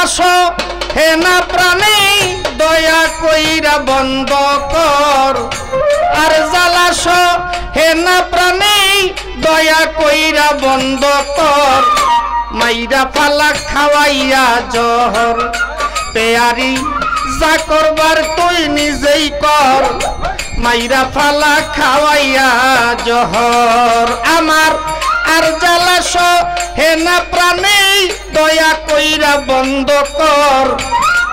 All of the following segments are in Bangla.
জ্বালাসো হে না প্রাণী দয়া কইরা বন্ধ কর আর জ্বালাসো হে না প্রাণী দয়া কইরা বন্ধ কর মাইরা ফালা খাওয়াইয়া জহর পেয়ারি যা করবার তুই নিজেই কর মাইরা ফালা খাওয়াইয়া জহর আমার আর জ্বালাসো হে না প্রাণী দয়া কইরা বন্ধ কর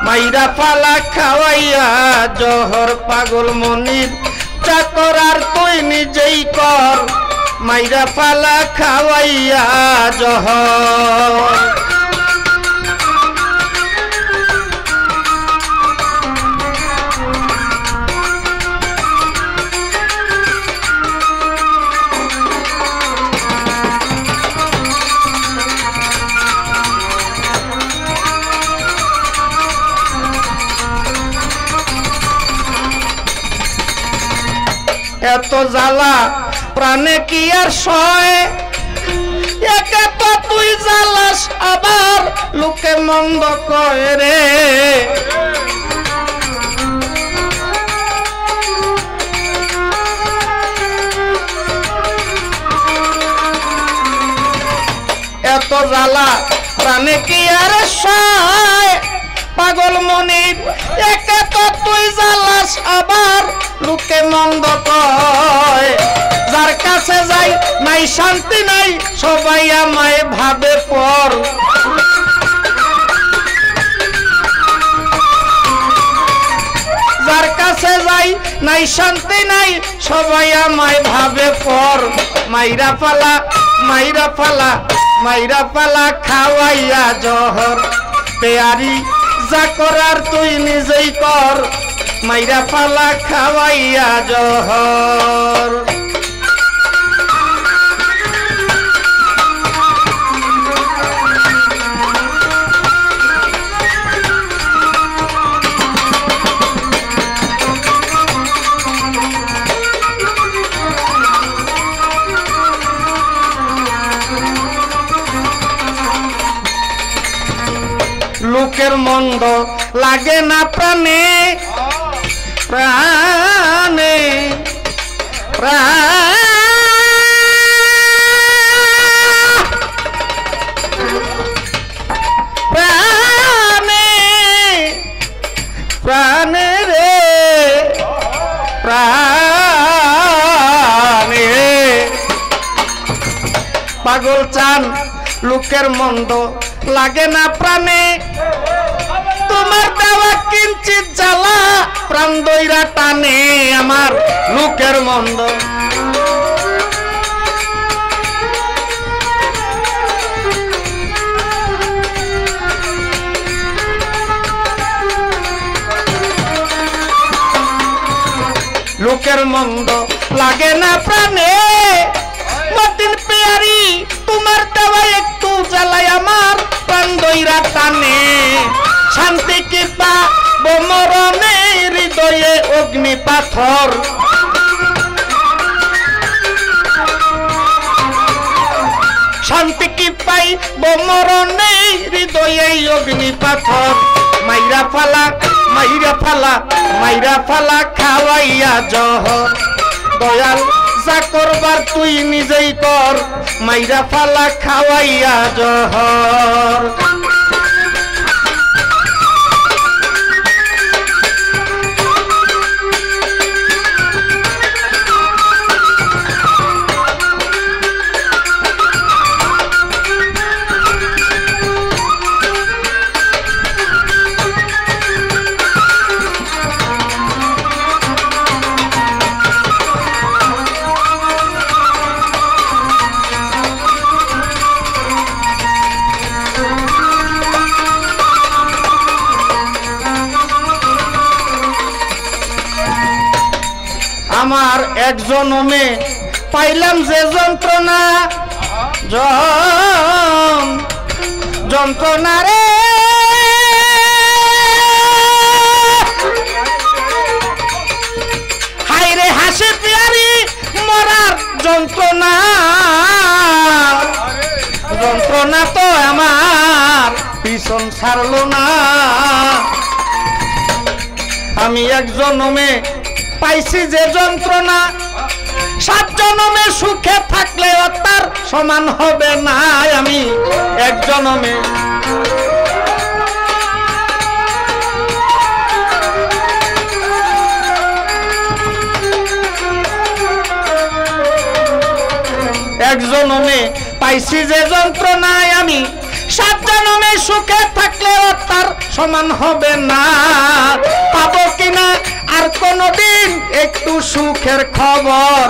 মাইরা ফালা খাওয়াইয়া জহর পাগল মনির চাকর আর তুই নিজেই কর মাইরা ফালা খাওয়াইয়া জহর এত জ্বালা প্রাণে কি আর সয় একে তো তুই জ্বালাস আবার লোকে মন্দ কয় রে এত জ্বালা প্রাণে কি আর সয় পাগল মনির একে তো তুই জ্বালাস আবার লোকে মন্দ কয় যার কাছে যাই নাই শান্তি নাই সবাই আমায় ভাবে পর যার কাছে যাই নাই শান্তি নাই সবাই আমায় ভাবে পর মাইরা ফালা মাইরা ফালা মাইরা ফালা খাওয়াইয়া জহর পেয়ারি যা করার তুই নিজেই কর মাইরা ফালা খাওয়াইয়া জহর লোকের মন্দ লাগে না প্রাণে প্রাণে প্রাণে প্রাণে রে প্রাণে পাগল চান লোকের মন্দ লাগে না প্রাণে তোমার দেওয়া কিঞ্চিত জ্বালা প্রাণ দইরা টানে আমার লোকের মন্দ লোকের মন্দ লাগে না প্রাণে মতিন পেয়ারি তোমার দেওয়া একটু জ্বালাই আমার প্রাণ দইরা টানে শান্তি কি পাবো মরণে হৃদয়ে অগ্নি পাথর শান্তি কি পাইবো মরণে হৃদয়ে অগ্নি পাথর মাইরা ফালা মাইরা ফালা মাইরা ফালা খাওয়াইয়া জহর দয়াল যা করবার তুই নিজেই কর মাইরা ফালা খাওয়াইয়া জহর আমার এক জনমে পাইলাম যে যন্ত্রণা যন্ত্রণা রে হাই রে হাসি পেয়ারি মরার যন্ত্রণা যন্ত্রণা তো আমার পিছন ছাড়লো না। আমি এক জন্মে পাইছি যে যন্ত্রণা, 7 জন্মে সুখে থাকলেও তার সমান হবে না। আমি এক জন্মে পাইছি যে যন্ত্রণায়, আমি 7 জন্মে সুখে থাকলেও তার সমান হবে না। পাবো কিনা আর কোনদিন একটু সুখের খবর,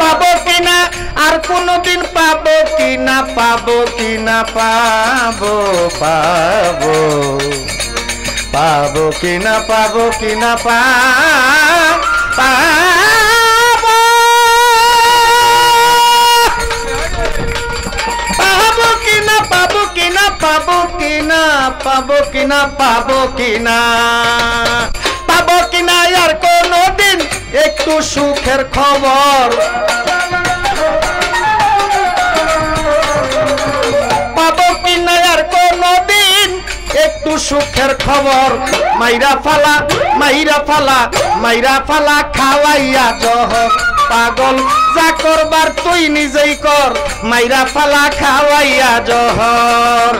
পাবো কিনা আর কোনদিন, পাবো কিনা, পাবো কিনা, পাবো পাবো পাবো কিনা, পাবো কিনা, পাবো কিনা, পাবো কিনা, পাবো কিনা, পাবো কিনা, পাবো কিনা, পাবো কিনা আর কোনদিন একটু সুখের খবর, পাবো কিনা আর কোনদিন একটু সুখের খবর। মাইরা ফালা, মাইরা ফালা, মাইরা ফালা খাওয়াইয়া জহর, পাগল যা করবার তুই নিজেই কর, মাইরা ফালা খাওয়াইয়া জহর।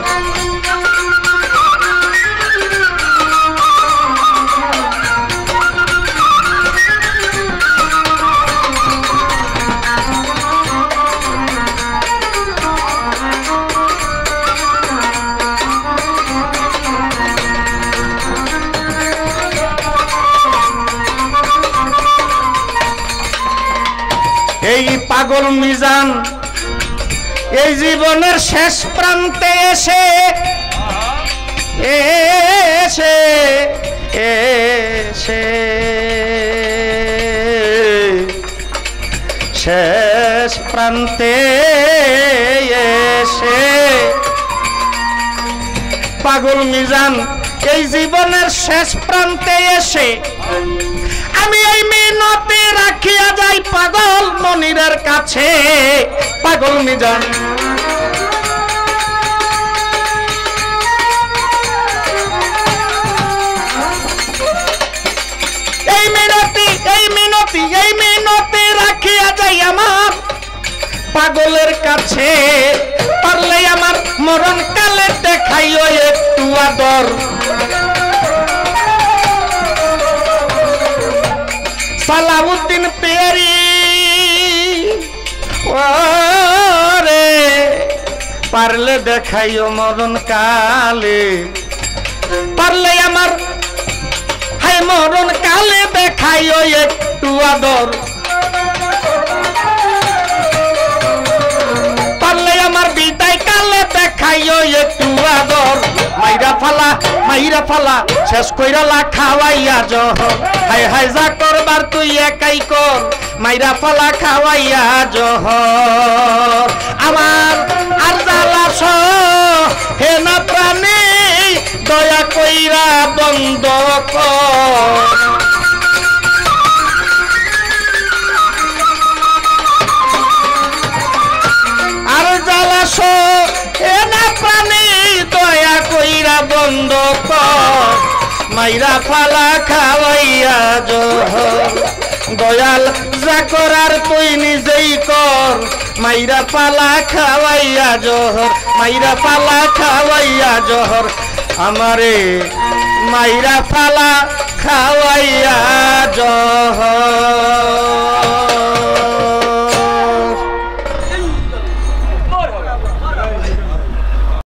এই পাগল মিজান এই জীবনের শেষ প্রান্তে এসে এসে এসে শেষ প্রান্তে এসে, পাগল মিজান এই জীবনের শেষ প্রান্তে এসে আমি এই মিনতি রাখিয়া যাই পাগল মনিরের কাছে। পাগল মিজান এই মিনতি, এই মিনতি, এই মিনতি রাখিয়া যাই আমার পাগলের কাছে। পারলে আমার মরণ কালে দেখাইও একটু আদর, সালাউদ্দিন পেয়ারি ওরে, পারলে দেখাইও মরণ কালে, পারলে আমার হাই মরণ কালে দেখাইও একটু আদর, পারলে আমার বিদায় কালে দেখাইও একটু আদর। মাইরা ফালা, মাইরা ফালা শেষ কইরালা খাওয়াইয়া জহর, হাই হাই যা করবার তুই একাই কর, মাইরা ফালা খাওয়াইয়া জহর। আমার আর জ্বালা হে না প্রাণী দয়া কইরা বন্ধ কর, আর জ্বালা হে না প্রাণী দয়া কইরা বন্ধ কর, মাইরা ফালা খাওয়াইয়া জহর। দয়াল যা করার তুই নিজেই কর, মাইরা পালা খাওয়াইয়া জহর, মাইরা পালা খাওয়াইয়া জহর, আমারে মাইরা পালা খাওয়াইয়া